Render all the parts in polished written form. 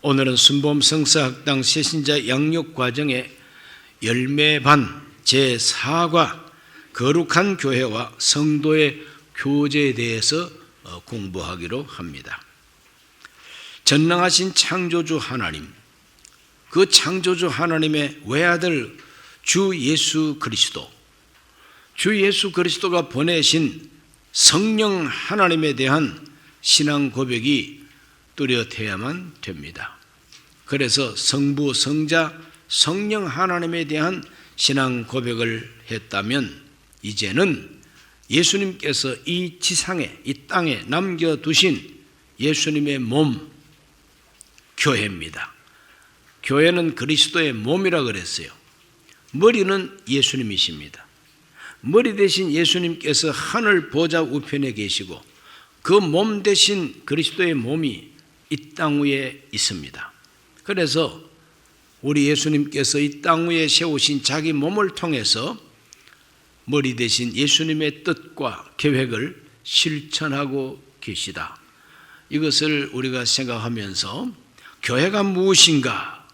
오늘은 순범 성사학당 새신자 양육 과정의 열매반 제4과 거룩한 교회와 성도의 교제에 대해서 공부하기로 합니다. 전능하신 창조주 하나님, 그 창조주 하나님의 외아들 주 예수 그리스도가 보내신 성령 하나님에 대한 신앙 고백이 뚜렷해야만 됩니다. 그래서 성부, 성자, 성령 하나님에 대한 신앙 고백을 했다면 이제는 예수님께서 이 지상에, 이 땅에 남겨두신 예수님의 몸, 교회입니다. 교회는 그리스도의 몸이라 그랬어요. 머리는 예수님이십니다. 머리 대신 예수님께서 하늘 보좌 우편에 계시고 그 몸 대신 그리스도의 몸이 이 땅 위에 있습니다. 그래서 우리 예수님께서 이 땅 위에 세우신 자기 몸을 통해서 머리 대신 예수님의 뜻과 계획을 실천하고 계시다. 이것을 우리가 생각하면서 교회가 무엇인가,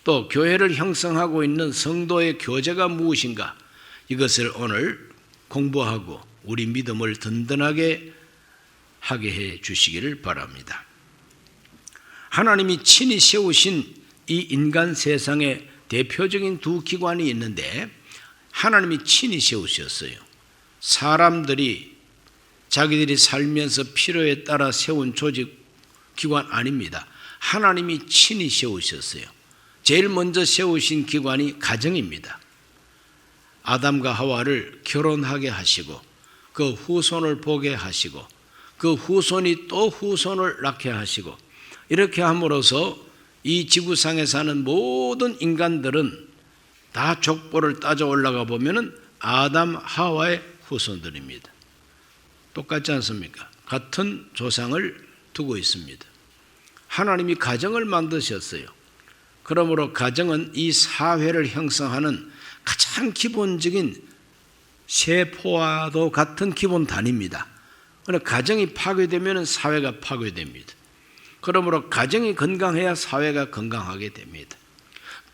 또 교회를 형성하고 있는 성도의 교제가 무엇인가, 이것을 오늘 공부하고 우리 믿음을 든든하게 하게 해 주시기를 바랍니다. 하나님이 친히 세우신 이 인간 세상에 대표적인 두 기관이 있는데 하나님이 친히 세우셨어요. 사람들이 자기들이 살면서 필요에 따라 세운 조직 기관 아닙니다. 하나님이 친히 세우셨어요. 제일 먼저 세우신 기관이 가정입니다. 아담과 하와를 결혼하게 하시고 그 후손을 보게 하시고 그 후손이 또 후손을 낳게 하시고 이렇게 함으로써 이 지구상에 사는 모든 인간들은 다 족보를 따져 올라가 보면은 아담, 하와의 후손들입니다. 똑같지 않습니까? 같은 조상을 두고 있습니다. 하나님이 가정을 만드셨어요. 그러므로 가정은 이 사회를 형성하는 가장 기본적인 세포와도 같은 기본 단위입니다. 그러나 가정이 파괴되면 사회가 파괴됩니다. 그러므로 가정이 건강해야 사회가 건강하게 됩니다.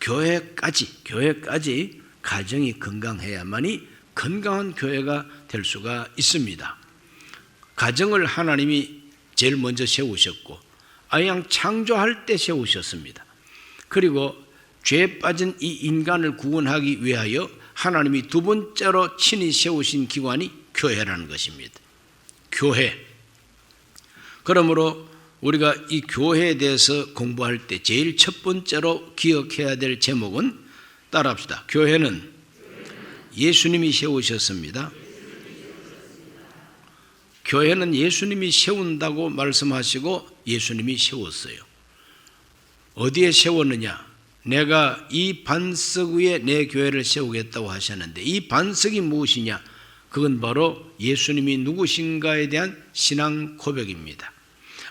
교회까지 가정이 건강해야만이 건강한 교회가 될 수가 있습니다. 가정을 하나님이 제일 먼저 세우셨고 아양 창조할 때 세우셨습니다. 그리고 죄에 빠진 이 인간을 구원하기 위하여 하나님이 두 번째로 친히 세우신 기관이 교회라는 것입니다. 교회. 그러므로 우리가 이 교회에 대해서 공부할 때 제일 첫 번째로 기억해야 될 제목은 따라합시다. 교회는 예수님이 세우셨습니다. 교회는 예수님이 세운다고 말씀하시고 예수님이 세웠어요. 어디에 세웠느냐? 내가 이 반석 위에 내 교회를 세우겠다고 하셨는데 이 반석이 무엇이냐? 그건 바로 예수님이 누구신가에 대한 신앙 고백입니다.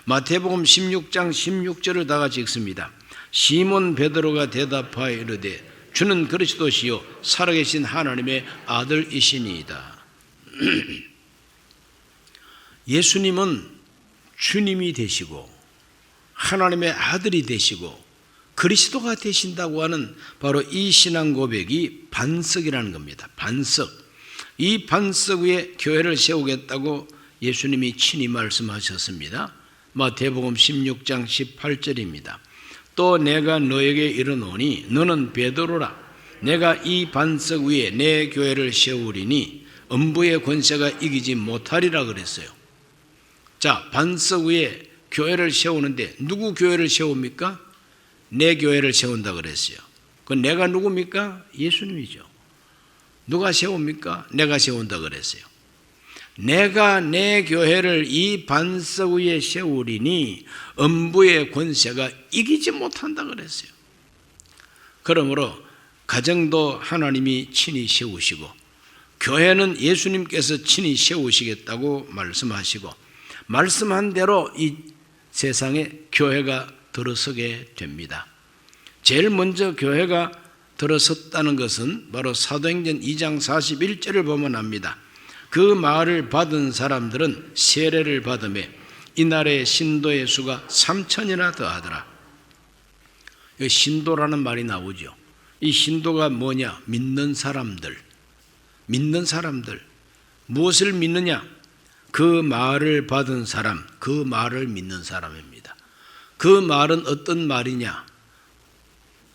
마태복음 16장 16절을 다 같이 읽습니다. 시몬 베드로가 대답하여 이르되 주는 그리스도시요 살아계신 하나님의 아들이시니이다. 예수님은 주님이 되시고 하나님의 아들이 되시고 그리스도가 되신다고 하는 바로 이 신앙 고백이 반석이라는 겁니다. 반석. 이 반석 위에 교회를 세우겠다고 예수님이 친히 말씀하셨습니다. 마태복음 16장 18절입니다. 또 내가 너에게 이르노니 너는 베드로라. 내가 이 반석 위에 내 교회를 세우리니 음부의 권세가 이기지 못하리라 그랬어요. 자, 반석 위에 교회를 세우는데 누구 교회를 세웁니까? 내 교회를 세운다 그랬어요. 그 내가 누굽니까? 예수님이죠. 누가 세웁니까? 내가 세운다 그랬어요. 내가 내 교회를 이 반석 위에 세우리니 음부의 권세가 이기지 못한다 그랬어요. 그러므로 가정도 하나님이 친히 세우시고 교회는 예수님께서 친히 세우시겠다고 말씀하시고 말씀한 대로 이 세상에 교회가 들어서게 됩니다. 제일 먼저 교회가 들어섰다는 것은 바로 사도행전 2장 41절을 보면 압니다. 그 말을 받은 사람들은 세례를 받음에 이날의 신도의 수가 3,000이나 더하더라. 신도라는 말이 나오죠. 이 신도가 뭐냐? 믿는 사람들. 무엇을 믿느냐? 그 말을 받은 사람, 그 말을 믿는 사람입니다. 그 말은 어떤 말이냐?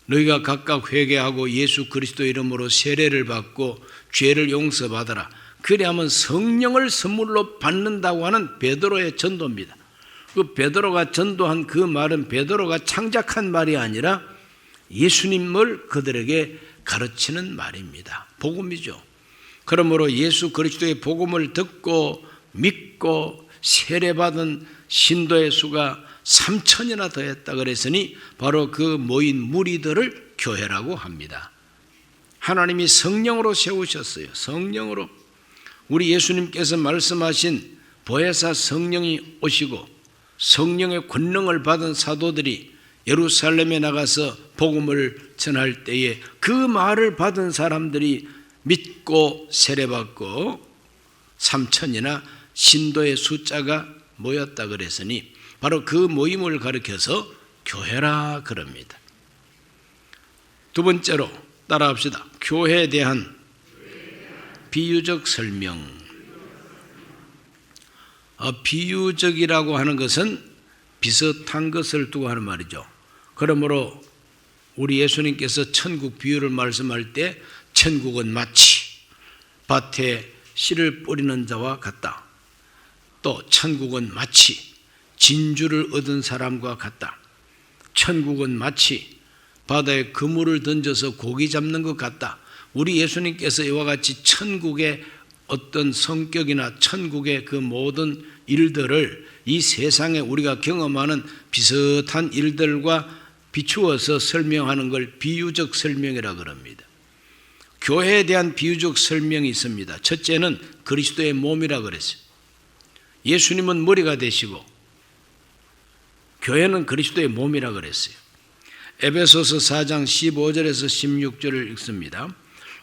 너희가 각각 회개하고 예수 그리스도 이름으로 세례를 받고 죄를 용서받아라. 그리하면 성령을 선물로 받는다고 하는 베드로의 전도입니다. 그 베드로가 전도한 그 말은 베드로가 창작한 말이 아니라 예수님을 그들에게 가르치는 말입니다. 복음이죠. 그러므로 예수 그리스도의 복음을 듣고 믿고 세례받은 신도의 수가 3,000이나 더했다 그랬으니 바로 그 모인 무리들을 교회라고 합니다. 하나님이 성령으로 세우셨어요. 성령으로. 우리 예수님께서 말씀하신 보혜사 성령이 오시고 성령의 권능을 받은 사도들이 예루살렘에 나가서 복음을 전할 때에 그 말을 받은 사람들이 믿고 세례받고 3,000이나 신도의 숫자가 모였다 그랬으니 바로 그 모임을 가리켜서 교회라 그럽니다. 두 번째로 따라합시다. 교회에 대한 비유적 설명. 비유적이라고 하는 것은 비슷한 것을 두고 하는 말이죠. 그러므로 우리 예수님께서 천국 비유를 말씀할 때 천국은 마치 밭에 씨를 뿌리는 자와 같다. 또 천국은 마치 진주를 얻은 사람과 같다. 천국은 마치 바다에 그물을 던져서 고기 잡는 것 같다. 우리 예수님께서 이와 같이 천국의 어떤 성격이나 천국의 그 모든 일들을 이 세상에 우리가 경험하는 비슷한 일들과 비추어서 설명하는 걸 비유적 설명이라고 합니다. 교회에 대한 비유적 설명이 있습니다. 첫째는 그리스도의 몸이라고 그랬어요. 예수님은 머리가 되시고 교회는 그리스도의 몸이라고 그랬어요. 에베소서 4장 15절에서 16절을 읽습니다.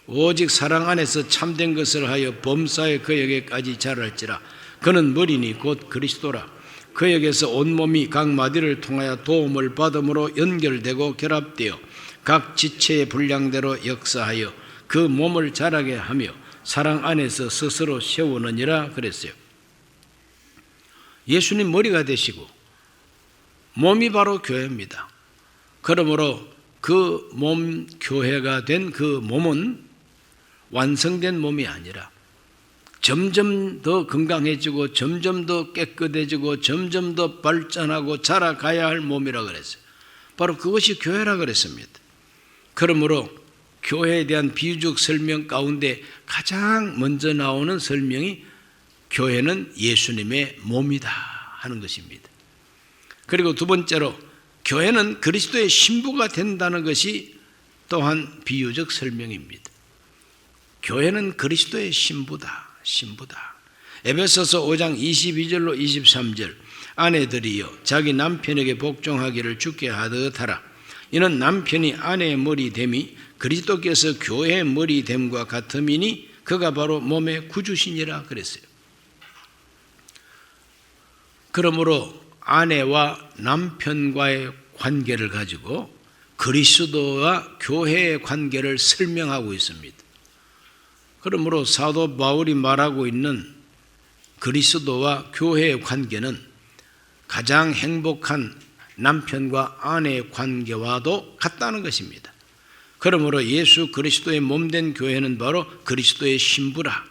오직 사랑 안에서 참된 것을 하여 범사의 그에게까지 자랄지라. 그는 머리니 곧 그리스도라. 그에게서 온몸이 각 마디를 통하여 도움을 받음으로 연결되고 결합되어 각 지체의 분량대로 역사하여 그 몸을 자라게 하며 사랑 안에서 스스로 세우느니라 그랬어요. 예수님 머리가 되시고 몸이 바로 교회입니다. 그러므로 그 몸, 교회가 된 그 몸은 완성된 몸이 아니라 점점 더 건강해지고 점점 더 깨끗해지고 점점 더 발전하고 자라가야 할 몸이라고 그랬어요. 바로 그것이 교회라고 그랬습니다. 그러므로 교회에 대한 비유적 설명 가운데 가장 먼저 나오는 설명이 교회는 예수님의 몸이다 하는 것입니다. 그리고 두 번째로 교회는 그리스도의 신부가 된다는 것이 또한 비유적 설명입니다. 교회는 그리스도의 신부다. 에베소서 5장 22절로 23절 아내들이여 자기 남편에게 복종하기를 주께 하듯 하라. 이는 남편이 아내의 머리됨이 그리스도께서 교회의 머리됨과 같음이니 그가 바로 몸의 구주시니라 그랬어요. 그러므로 아내와 남편과의 관계를 가지고 그리스도와 교회의 관계를 설명하고 있습니다. 그러므로 사도 바울이 말하고 있는 그리스도와 교회의 관계는 가장 행복한 남편과 아내의 관계와도 같다는 것입니다. 그러므로 예수 그리스도의 몸된 교회는 바로 그리스도의 신부라.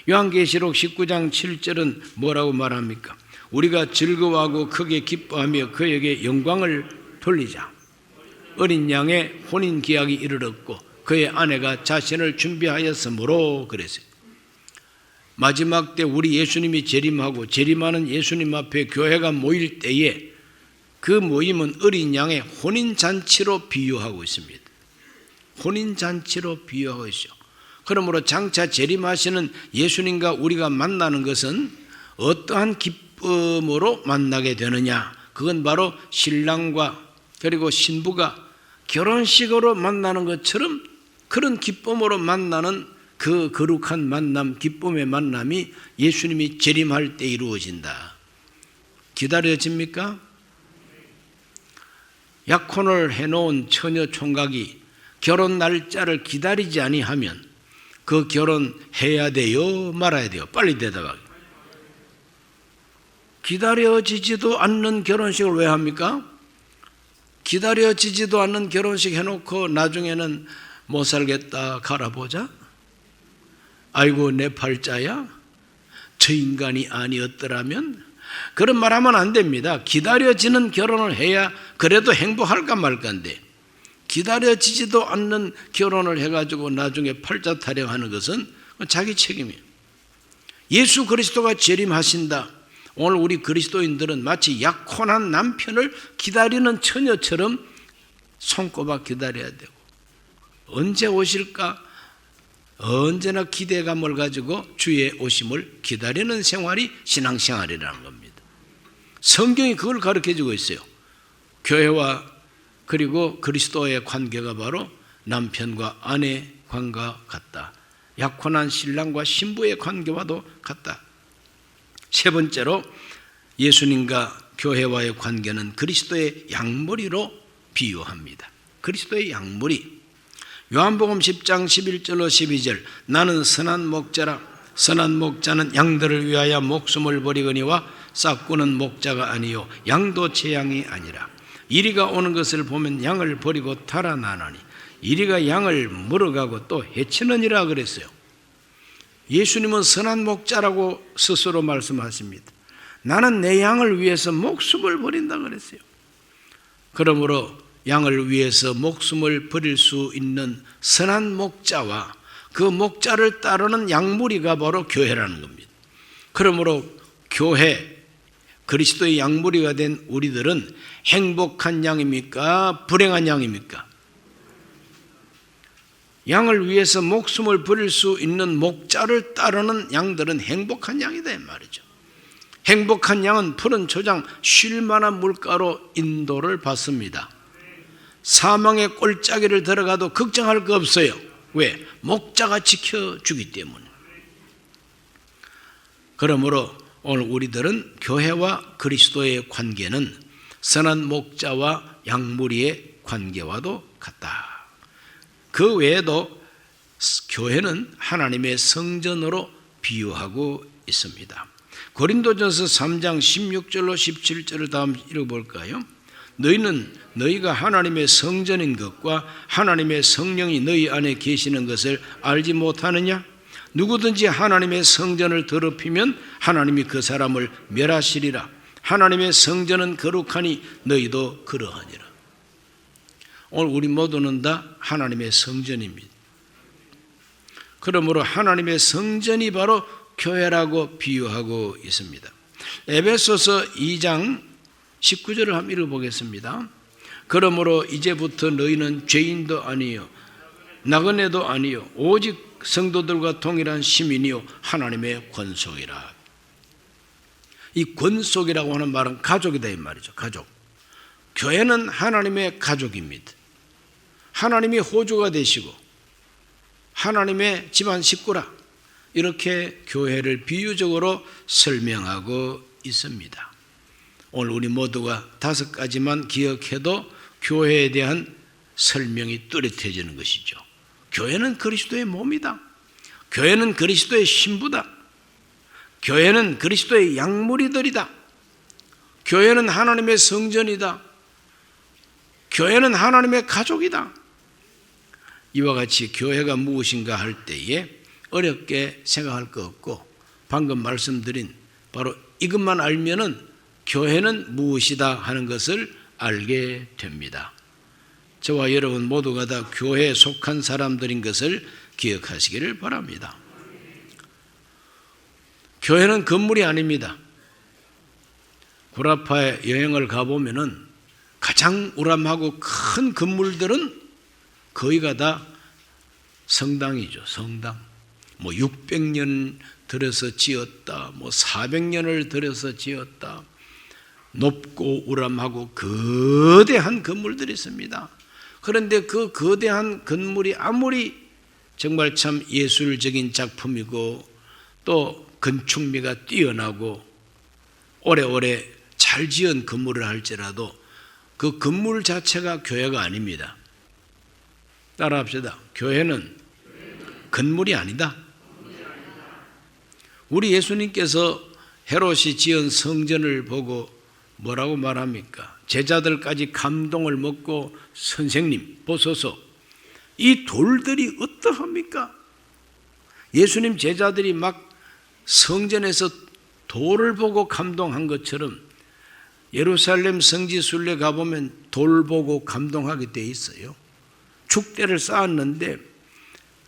요한계시록 19장 7절은 뭐라고 말합니까? 우리가 즐거워하고 크게 기뻐하며 그에게 영광을 돌리자. 어린 양의 혼인 기약이 이르렀고 그의 아내가 자신을 준비하였으므로 그랬어요. 마지막 때 우리 예수님이 재림하고 재림하는 예수님 앞에 교회가 모일 때에 그 모임은 어린 양의 혼인잔치로 비유하고 있습니다. 혼인잔치로 비유하고 있죠. 그러므로 장차 재림하시는 예수님과 우리가 만나는 것은 어떠한 기쁨으로 만나게 되느냐? 그건 바로 신랑과 그리고 신부가 결혼식으로 만나는 것처럼 그런 기쁨으로 만나는 그 거룩한 만남, 기쁨의 만남이 예수님이 재림할 때 이루어진다. 기다려집니까? 약혼을 해놓은 처녀 총각이 결혼 날짜를 기다리지 아니하면 그 결혼해야 돼요? 말아야 돼요? 빨리 대답하게. 기다려지지도 않는 결혼식을 왜 합니까? 기다려지지도 않는 결혼식 해놓고 나중에는 못 살겠다 갈아보자? 아이고 내 팔자야? 저 인간이 아니었더라면? 그런 말 하면 안 됩니다. 기다려지는 결혼을 해야 그래도 행복할까 말까인데 기다려지지도 않는 결혼을 해가지고 나중에 팔자 타령하는 것은 자기 책임이에요. 예수 그리스도가 재림하신다. 오늘 우리 그리스도인들은 마치 약혼한 남편을 기다리는 처녀처럼 손꼽아 기다려야 되고 언제 오실까? 언제나 기대감을 가지고 주의 오심을 기다리는 생활이 신앙생활이라는 겁니다. 성경이 그걸 가르쳐주고 있어요. 교회와 그리고 그리스도의 관계가 바로 남편과 아내 관계와 같다. 약혼한 신랑과 신부의 관계와도 같다. 세 번째로 예수님과 교회와의 관계는 그리스도의 양머리로 비유합니다. 그리스도의 양머리. 요한복음 10장 11절로 12절 나는 선한 목자라 선한 목자는 양들을 위하여 목숨을 버리거니와 싹구는 목자가 아니요 양도 제 양이 아니라 이리가 오는 것을 보면 양을 버리고 달아나나니 이리가 양을 물어가고 또 해치느니라 그랬어요. 예수님은 선한 목자라고 스스로 말씀하십니다. 나는 내 양을 위해서 목숨을 버린다 그랬어요. 그러므로 양을 위해서 목숨을 버릴 수 있는 선한 목자와 그 목자를 따르는 양무리가 바로 교회라는 겁니다. 그러므로 교회, 그리스도의 양무리가 된 우리들은 행복한 양입니까? 불행한 양입니까? 양을 위해서 목숨을 버릴 수 있는 목자를 따르는 양들은 행복한 양이다 이 말이죠. 행복한 양은 푸른 초장 쉴 만한 물가로 인도를 받습니다. 사망의 꼴짜기를 들어가도 걱정할 거 없어요. 왜? 목자가 지켜주기 때문에. 그러므로 오늘 우리들은 교회와 그리스도의 관계는 선한 목자와 양무리의 관계와도 같다. 그 외에도 교회는 하나님의 성전으로 비유하고 있습니다. 고린도전서 3장 16절로 17절을 다음 읽어볼까요? 너희는 너희가 하나님의 성전인 것과 하나님의 성령이 너희 안에 계시는 것을 알지 못하느냐? 누구든지 하나님의 성전을 더럽히면 하나님이 그 사람을 멸하시리라. 하나님의 성전은 거룩하니 너희도 그러하니라. 오늘 우리 모두는 다 하나님의 성전입니다. 그러므로 하나님의 성전이 바로 교회라고 비유하고 있습니다. 에베소서 2장 19절을 한번 읽어보겠습니다. 그러므로 이제부터 너희는 죄인도 아니요 나그네도 아니요 오직 성도들과 동일한 시민이요 하나님의 권속이라. 이 권속이라고 하는 말은 가족이다 이 말이죠. 가족. 교회는 하나님의 가족입니다. 하나님이 호주가 되시고 하나님의 집안 식구라 이렇게 교회를 비유적으로 설명하고 있습니다. 오늘 우리 모두가 5가지만 기억해도 교회에 대한 설명이 뚜렷해지는 것이죠. 교회는 그리스도의 몸이다. 교회는 그리스도의 신부다. 교회는 그리스도의 양무리들이다. 교회는 하나님의 성전이다. 교회는 하나님의 가족이다. 이와 같이 교회가 무엇인가 할 때에 어렵게 생각할 거 없고 방금 말씀드린 바로 이것만 알면은 교회는 무엇이다 하는 것을 알게 됩니다. 저와 여러분 모두가 다 교회에 속한 사람들인 것을 기억하시기를 바랍니다. 교회는 건물이 아닙니다. 구라파에 여행을 가보면은 가장 우람하고 큰 건물들은 거의가 다 성당이죠. 성당. 600년 들여서 지었다. 400년을 들여서 지었다. 높고 우람하고 거대한 건물들이 있습니다. 그런데 그 거대한 건물이 아무리 정말 참 예술적인 작품이고 또 건축미가 뛰어나고 오래오래 잘 지은 건물을 할지라도 그 건물 자체가 교회가 아닙니다. 따라합시다. 교회는 건물이 아니다. 우리 예수님께서 헤롯이 지은 성전을 보고 뭐라고 말합니까? 제자들까지 감동을 먹고 선생님 보소서 이 돌들이 어떠합니까? 예수님 제자들이 막 성전에서 돌을 보고 감동한 것처럼 예루살렘 성지 순례 가보면 돌 보고 감동하게 돼 있어요. 축대를 쌓았는데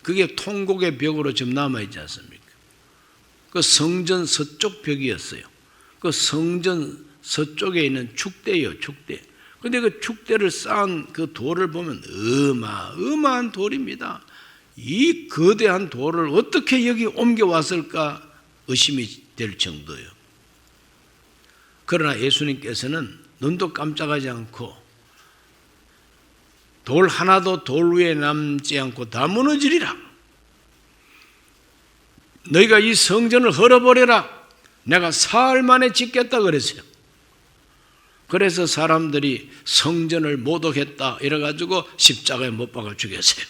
그게 통곡의 벽으로 지금 남아있지 않습니까? 그 성전 서쪽 벽이었어요. 그 성전 서쪽에 있는 축대예요, 축대. 근데 그 축대를 쌓은 그 돌을 보면 어마어마한 돌입니다. 이 거대한 돌을 어떻게 여기 옮겨왔을까 의심이 될 정도예요. 그러나 예수님께서는 눈도 깜짝하지 않고 돌 하나도 돌 위에 남지 않고 다 무너지리라. 너희가 이 성전을 헐어버려라. 내가 사흘 만에 짓겠다 그랬어요. 그래서 사람들이 성전을 모독했다 이래가지고 십자가에 못 박아 죽였어요.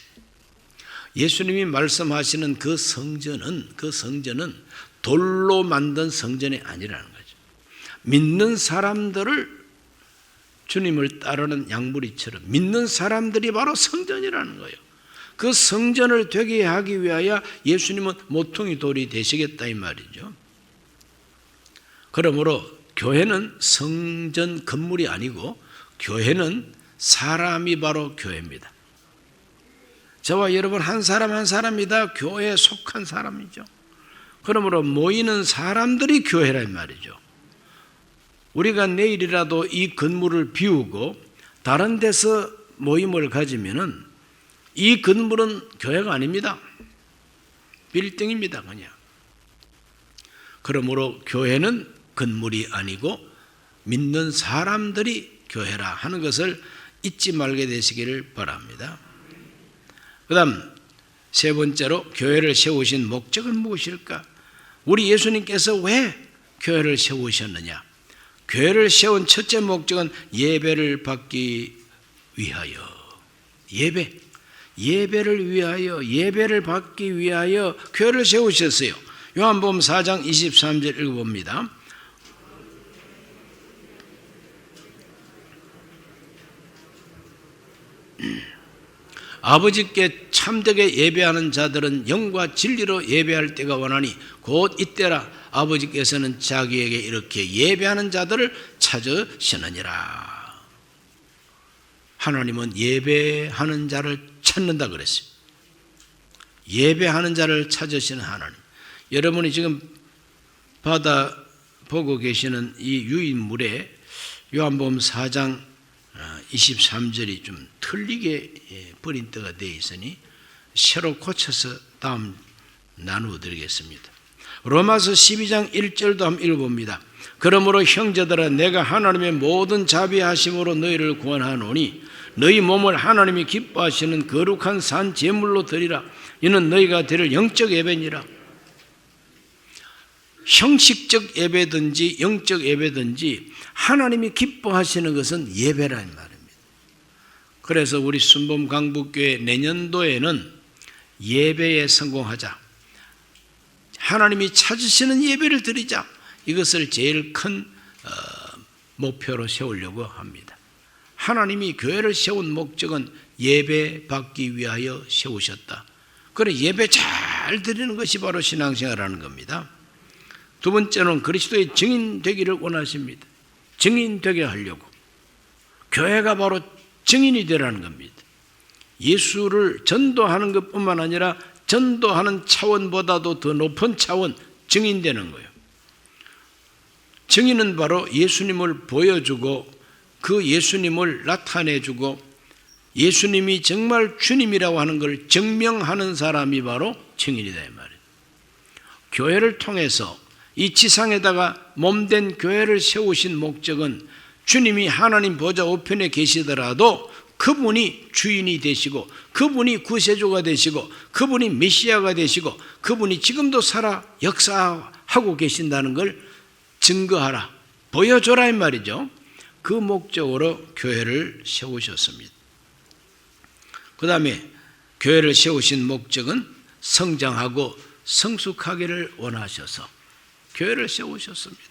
예수님이 말씀하시는 그 성전은 돌로 만든 성전이 아니라는 거죠. 믿는 사람들을 주님을 따르는 양무리처럼 믿는 사람들이 바로 성전이라는 거예요. 그 성전을 되게 하기 위하여 예수님은 모퉁이 돌이 되시겠다 이 말이죠. 그러므로 교회는 성전 건물이 아니고 교회는 사람이 바로 교회입니다. 저와 여러분 한 사람 한 사람이 다 교회에 속한 사람이죠. 그러므로 모이는 사람들이 교회란 말이죠. 우리가 내일이라도 이 건물을 비우고 다른 데서 모임을 가지면은 이 건물은 교회가 아닙니다. 빌딩입니다, 그냥. 그러므로 교회는 건물이 아니고 믿는 사람들이 교회라 하는 것을 잊지 말게 되시기를 바랍니다. 그 다음 세 번째로 교회를 세우신 목적은 무엇일까? 우리 예수님께서 왜 교회를 세우셨느냐? 교회를 세운 첫째 목적은 예배를 받기 위하여. 예배를 받기 위하여 교회를 세우셨어요. 요한복음 4장 23절 읽어봅니다. 아버지께 참되게 예배하는 자들은 영과 진리로 예배할 때가 원하니 곧 이때라. 아버지께서는 자기에게 이렇게 예배하는 자들을 찾으시느니라. 하나님은 예배하는 자를 찾는다 그랬어요. 예배하는 자를 찾으시는 하나님. 여러분이 지금 보고 계시는 이 유인물에 요한복음 4장 23절이 좀 틀리게 프린트가 되어 있으니 새로 고쳐서 다음 나누어 드리겠습니다. 로마서 12장 1절도 한번 읽어봅니다. 그러므로 형제들아 내가 하나님의 모든 자비하심으로 너희를 구원하노니 너희 몸을 하나님이 기뻐하시는 거룩한 산 제물로 드리라. 이는 너희가 드릴 영적 예배니라. 형식적 예배든지 영적 예배든지 하나님이 기뻐하시는 것은 예배라는 말입니다. 그래서 우리 순범 강북교회 내년도에는 예배에 성공하자. 하나님이 찾으시는 예배를 드리자. 이것을 제일 큰 목표로 세우려고 합니다. 하나님이 교회를 세운 목적은 예배 받기 위하여 세우셨다. 그래 예배 잘 드리는 것이 바로 신앙생활하는 겁니다. 두 번째는 그리스도의 증인 되기를 원하십니다. 증인 되게 하려고. 교회가 바로 증인이 되라는 겁니다. 예수를 전도하는 것뿐만 아니라 전도하는 차원보다도 더 높은 차원, 증인되는 거예요. 증인은 바로 예수님을 보여주고 그 예수님을 나타내주고 예수님이 정말 주님이라고 하는 걸 증명하는 사람이 바로 증인이다 이 말이에요. 교회를 통해서 이 지상에다가 몸된 교회를 세우신 목적은 주님이 하나님 보좌 우편에 계시더라도 그분이 주인이 되시고 그분이 구세주가 되시고 그분이 메시아가 되시고 그분이 지금도 살아 역사하고 계신다는 걸 증거하라, 보여줘라 이 말이죠. 그 목적으로 교회를 세우셨습니다. 그 다음에 교회를 세우신 목적은 성장하고 성숙하기를 원하셔서 교회를 세우셨습니다.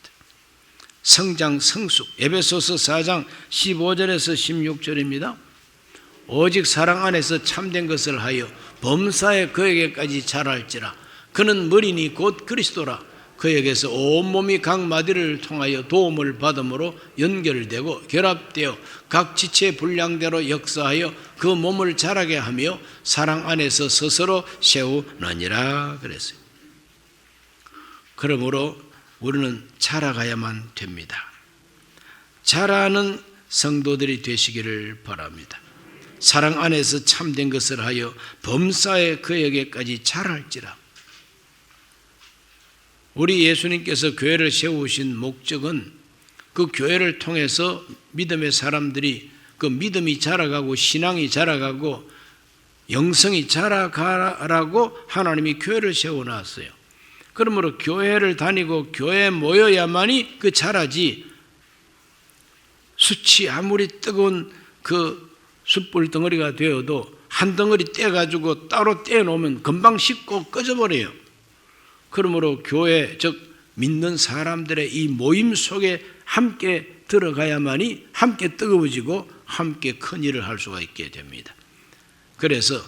성장, 성숙. 에베소서 4장 15절에서 16절입니다. 오직 사랑 안에서 참된 것을 하여 범사에 그에게까지 자랄지라. 그는 머리니 곧 그리스도라. 그에게서 온몸이 각 마디를 통하여 도움을 받음으로 연결되고 결합되어 각 지체의 분량대로 역사하여 그 몸을 자라게 하며 사랑 안에서 스스로 세우느니라 그랬어요. 그러므로 우리는 자라가야만 됩니다. 자라는 성도들이 되시기를 바랍니다. 사랑 안에서 참된 것을 하여 범사에 그에게까지 자랄지라. 우리 예수님께서 교회를 세우신 목적은 그 교회를 통해서 믿음의 사람들이 그 믿음이 자라가고 신앙이 자라가고 영성이 자라가라고 하나님이 교회를 세워놨어요. 그러므로 교회를 다니고 교회에 모여야만이 그 자라지, 숯이 아무리 뜨거운 그 숯불 덩어리가 되어도 한 덩어리 떼가지고 따로 떼놓으면 금방 식고 꺼져버려요. 그러므로 교회, 즉 믿는 사람들의 이 모임 속에 함께 들어가야만이 함께 뜨거워지고 함께 큰 일을 할 수가 있게 됩니다. 그래서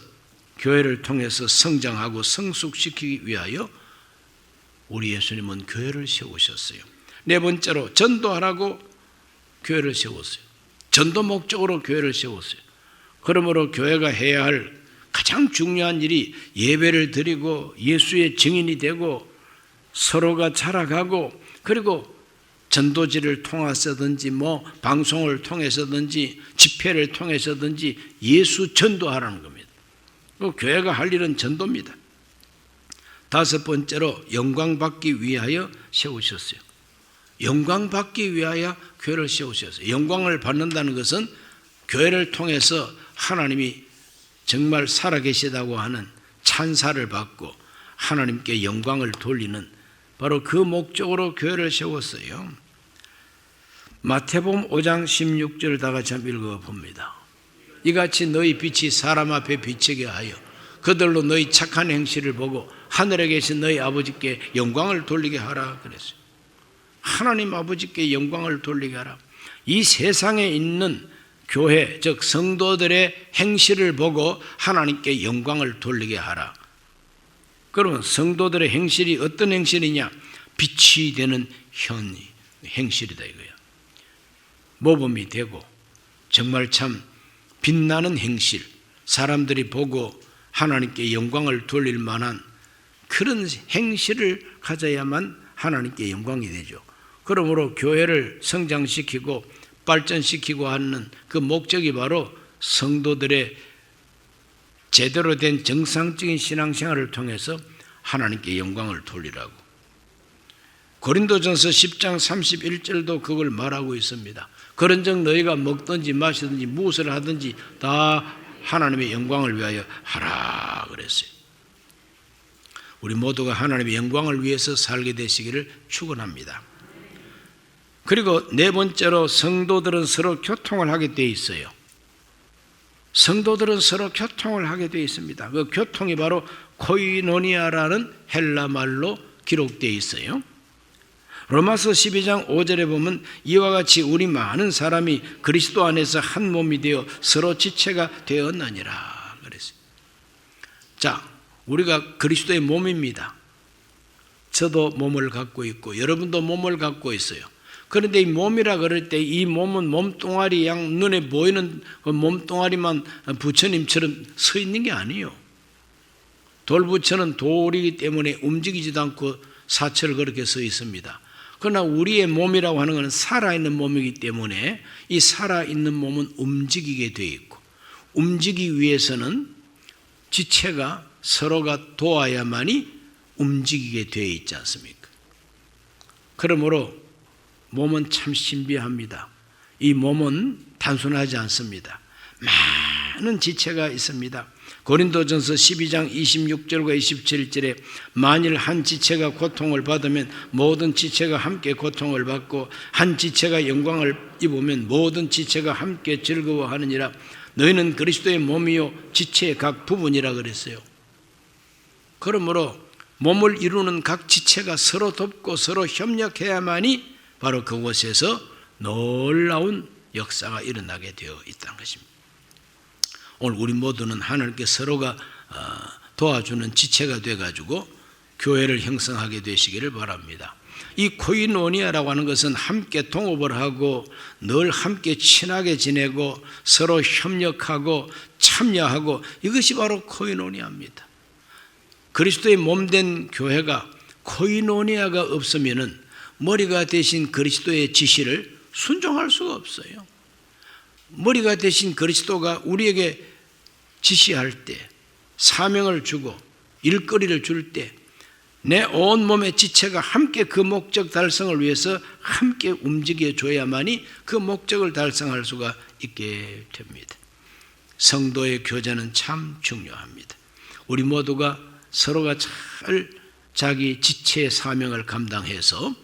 교회를 통해서 성장하고 성숙시키기 위하여 우리 예수님은 교회를 세우셨어요. 네 번째로 전도하라고 교회를 세웠어요. 전도 목적으로 교회를 세웠어요. 그러므로 교회가 해야 할 가장 중요한 일이 예배를 드리고 예수의 증인이 되고 서로가 자라가고 그리고 전도지를 통해서든지 방송을 통해서든지 집회를 통해서든지 예수 전도하라는 겁니다. 교회가 할 일은 전도입니다. 다섯 번째로 영광받기 위하여 세우셨어요. 영광받기 위하여 교회를 세우셨어요. 영광을 받는다는 것은 교회를 통해서 하나님이 정말 살아계시다고 하는 찬사를 받고 하나님께 영광을 돌리는 바로 그 목적으로 교회를 세웠어요. 마태복음 5장 16절 다 같이 한번 읽어봅니다. 이같이 너희 빛이 사람 앞에 비치게 하여 그들로 너희 착한 행실을 보고 하늘에 계신 너희 아버지께 영광을 돌리게 하라 그랬어요. 하나님 아버지께 영광을 돌리게 하라. 이 세상에 있는 교회, 즉 성도들의 행실을 보고 하나님께 영광을 돌리게 하라. 그러면 성도들의 행실이 어떤 행실이냐? 빛이 되는 행실이다 이거야. 모범이 되고 정말 참 빛나는 행실, 사람들이 보고 하나님께 영광을 돌릴 만한 그런 행실을 가져야만 하나님께 영광이 되죠. 그러므로 교회를 성장시키고 발전시키고 하는 그 목적이 바로 성도들의 제대로 된 정상적인 신앙생활을 통해서 하나님께 영광을 돌리라고. 고린도전서 10장 31절도 그걸 말하고 있습니다. 그런즉 너희가 먹든지 마시든지 무엇을 하든지 다 하나님의 영광을 위하여 하라 그랬어요. 우리 모두가 하나님의 영광을 위해서 살게 되시기를 축원합니다. 그리고 네 번째로 성도들은 서로 교통을 하게 돼 있어요. 성도들은 서로 교통을 하게 되어 있습니다. 그 교통이 바로 코이노니아라는 헬라 말로 기록되어 있어요. 로마서 12장 5절에 보면 이와 같이 우리 많은 사람이 그리스도 안에서 한 몸이 되어 서로 지체가 되었느니라 그랬어요. 자, 우리가 그리스도의 몸입니다. 저도 몸을 갖고 있고 여러분도 몸을 갖고 있어요. 그런데 이 몸이라 그럴 때 이 몸은 몸뚱아리 양 눈에 보이는 그 몸뚱아리만 부처님처럼 서 있는 게 아니에요. 돌부처는 돌이기 때문에 움직이지도 않고 사철 그렇게 서 있습니다. 그러나 우리의 몸이라고 하는 것은 살아있는 몸이기 때문에 이 살아있는 몸은 움직이게 되어 있고 움직이기 위해서는 지체가 서로가 도와야만이 움직이게 되어 있지 않습니까? 그러므로 몸은 참 신비합니다. 이 몸은 단순하지 않습니다. 많은 지체가 있습니다. 고린도전서 12장 26절과 27절에 만일 한 지체가 고통을 받으면 모든 지체가 함께 고통을 받고 한 지체가 영광을 입으면 모든 지체가 함께 즐거워하느니라. 너희는 그리스도의 몸이요 지체의 각 부분이라 그랬어요. 그러므로 몸을 이루는 각 지체가 서로 돕고 서로 협력해야만이 바로 그곳에서 놀라운 역사가 일어나게 되어 있다는 것입니다. 오늘 우리 모두는 하나님께 서로가 도와주는 지체가 돼가지고 교회를 형성하게 되시기를 바랍니다. 이 코이노니아라고 하는 것은 함께 동업을 하고 늘 함께 친하게 지내고 서로 협력하고 참여하고, 이것이 바로 코이노니아입니다. 그리스도의 몸된 교회가 코이노니아가 없으면은 머리가 되신 그리스도의 지시를 순종할 수가 없어요. 머리가 되신 그리스도가 우리에게 지시할 때, 사명을 주고 일거리를 줄 때 내 온몸의 지체가 함께 그 목적 달성을 위해서 함께 움직여 줘야만이 그 목적을 달성할 수가 있게 됩니다. 성도의 교제는 참 중요합니다. 우리 모두가 서로가 잘 자기 지체의 사명을 감당해서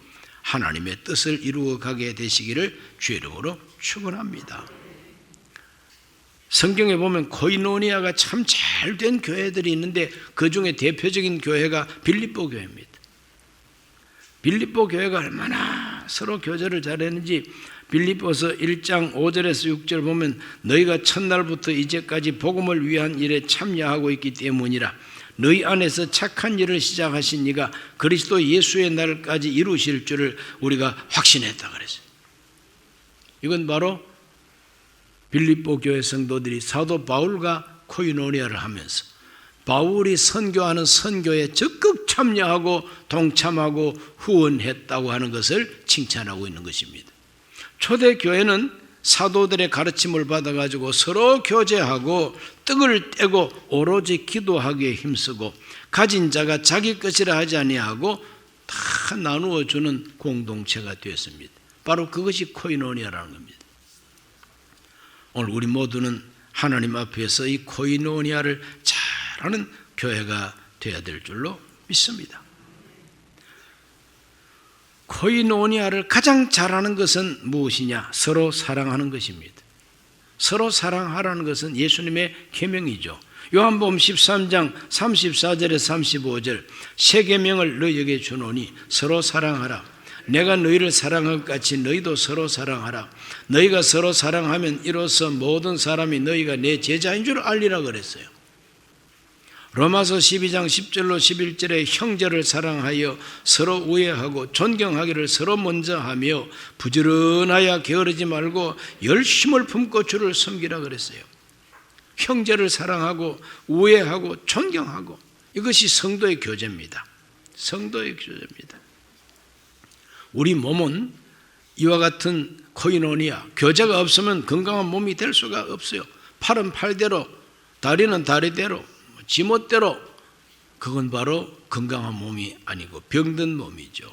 하나님의 뜻을 이루어 가게 되시기를 주의 이름으로 축원합니다. 성경에 보면 코이노니아가 참 잘된 교회들이 있는데 그 중에 대표적인 교회가 빌립보 교회입니다. 빌립보 교회가 얼마나 서로 교제를 잘했는지 빌립보서 1장 5절에서 6절 보면 너희가 첫날부터 이제까지 복음을 위한 일에 참여하고 있기 때문이라. 너희 안에서 착한 일을 시작하신 이가 그리스도 예수의 날까지 이루실 줄을 우리가 확신했다 그랬어요. 이건 바로 빌립보 교회 성도들이 사도 바울과 코이노니아를 하면서 바울이 선교하는 선교에 적극 참여하고 동참하고 후원했다고 하는 것을 칭찬하고 있는 것입니다. 초대교회는 사도들의 가르침을 받아가지고 서로 교제하고 떡을 떼고 오로지 기도하기에 힘쓰고 가진 자가 자기 것이라 하지 아니하고 다 나누어 주는 공동체가 되었습니다. 바로 그것이 코이노니아라는 겁니다. 오늘 우리 모두는 하나님 앞에서 이 코이노니아를 잘하는 교회가 되어야 될 줄로 믿습니다. 코이노니아를 가장 잘하는 것은 무엇이냐? 서로 사랑하는 것입니다. 서로 사랑하라는 것은 예수님의 계명이죠. 요한복음 13장 34절에서 35절 새 계명을 너희에게 주노니 서로 사랑하라. 내가 너희를 사랑한 것 같이 너희도 서로 사랑하라. 너희가 서로 사랑하면 이로써 모든 사람이 너희가 내 제자인 줄 알리라 그랬어요. 로마서 12장 10절로 11절에 형제를 사랑하여 서로 우애하고 존경하기를 서로 먼저 하며 부지런하여 게으르지 말고 열심을 품고 주를 섬기라 그랬어요. 형제를 사랑하고 우애하고 존경하고, 이것이 성도의 교제입니다. 성도의 교제입니다. 우리 몸은 이와 같은 코이노니아, 교제가 없으면 건강한 몸이 될 수가 없어요. 팔은 팔대로, 다리는 다리대로, 지멋대로, 그건 바로 건강한 몸이 아니고 병든 몸이죠.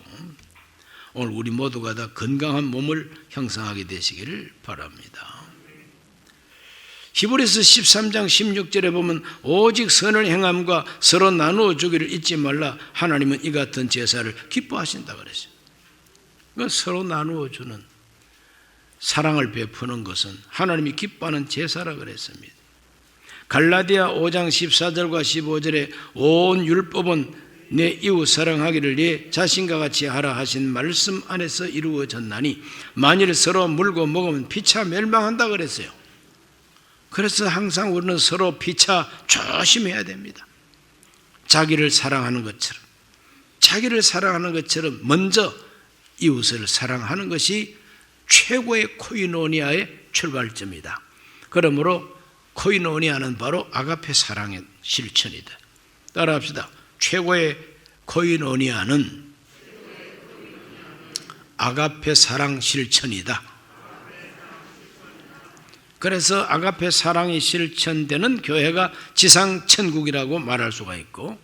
오늘 우리 모두가 다 건강한 몸을 형성하게 되시기를 바랍니다. 히브리서 13장 16절에 보면 오직 선을 행함과 서로 나누어 주기를 잊지 말라. 하나님은 이 같은 제사를 기뻐하신다 그랬어요. 그러니까 서로 나누어 주는, 사랑을 베푸는 것은 하나님이 기뻐하는 제사라 그랬습니다. 갈라디아 5장 14절과 15절에 온 율법은 내 이웃 사랑하기를 내 자신과 같이 하라 하신 말씀 안에서 이루어졌나니 만일 서로 물고 먹으면 피차 멸망한다 그랬어요. 그래서 항상 우리는 서로 피차 조심해야 됩니다. 자기를 사랑하는 것처럼 먼저 이웃을 사랑하는 것이 최고의 코이노니아의 출발점이다. 그러므로 코이노니아는 바로 아가페 사랑의 실천이다. 따라합시다. 최고의 코이노니아는 아가페 사랑 실천이다. 그래서 아가페 사랑이 실천되는 교회가 지상천국이라고 말할 수가 있고,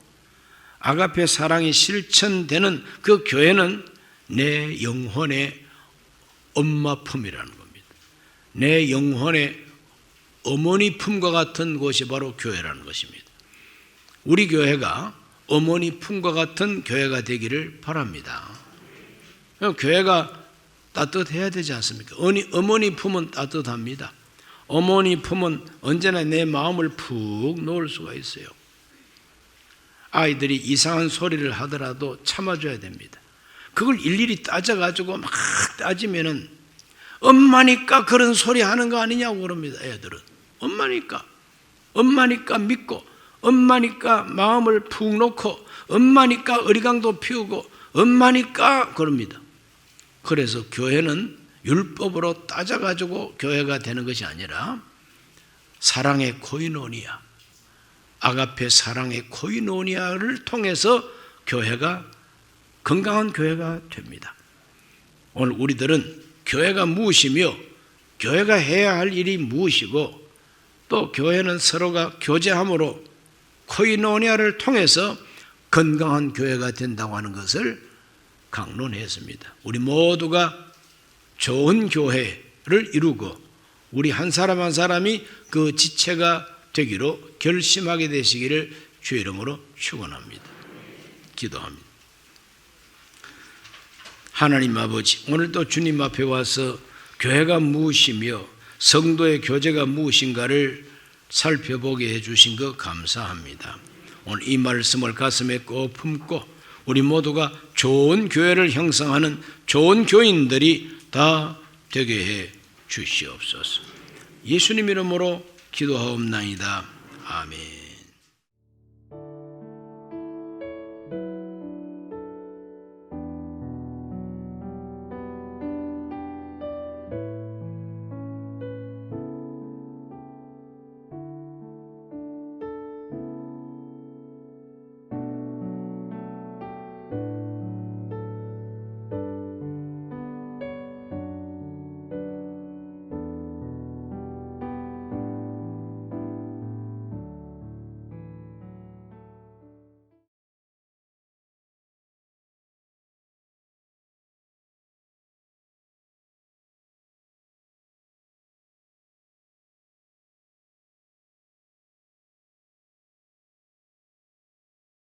아가페 사랑이 실천되는 그 교회는 내 영혼의 엄마 품이라는 겁니다. 내 영혼의 어머니 품과 같은 곳이 바로 교회라는 것입니다. 우리 교회가 어머니 품과 같은 교회가 되기를 바랍니다. 교회가 따뜻해야 되지 않습니까? 어머니 품은 따뜻합니다. 어머니 품은 언제나 내 마음을 푹 놓을 수가 있어요. 아이들이 이상한 소리를 하더라도 참아줘야 됩니다. 그걸 일일이 따져가지고 막 따지면은 엄마니까 그런 소리 하는 거 아니냐고 그럽니다. 애들은 엄마니까 믿고, 엄마니까 마음을 푹 놓고, 엄마니까 어리광도 피우고, 엄마니까 그럽니다. 그래서 교회는 율법으로 따져가지고 교회가 되는 것이 아니라 사랑의 코이노니아, 아가페 사랑의 코이노니아를 통해서 교회가 건강한 교회가 됩니다. 오늘 우리들은 교회가 무엇이며 교회가 해야 할 일이 무엇이고 또 교회는 서로가 교제함으로 코이노니아를 통해서 건강한 교회가 된다고 하는 것을 강론했습니다. 우리 모두가 좋은 교회를 이루고 우리 한 사람 한 사람이 그 지체가 되기로 결심하게 되시기를 주의 이름으로 축원합니다. 기도합니다. 하나님 아버지, 오늘도 주님 앞에 와서 교회가 무엇이며 성도의 교제가 무엇인가를 살펴보게 해주신 것 감사합니다. 오늘 이 말씀을 가슴에 꼭 품고 우리 모두가 좋은 교회를 형성하는 좋은 교인들이 다 되게 해 주시옵소서. 예수님 이름으로 기도하옵나이다. 아멘.